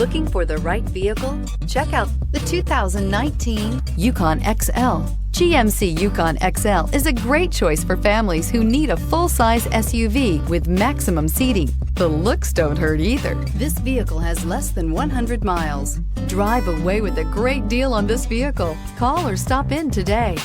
Looking for the right vehicle? Check out the 2019 Yukon XL. GMC Yukon XL is a great choice for families who need a full-size SUV with maximum seating. The looks don't hurt either. This vehicle has less than 100 miles. Drive away with a great deal on this vehicle. Call or stop in today.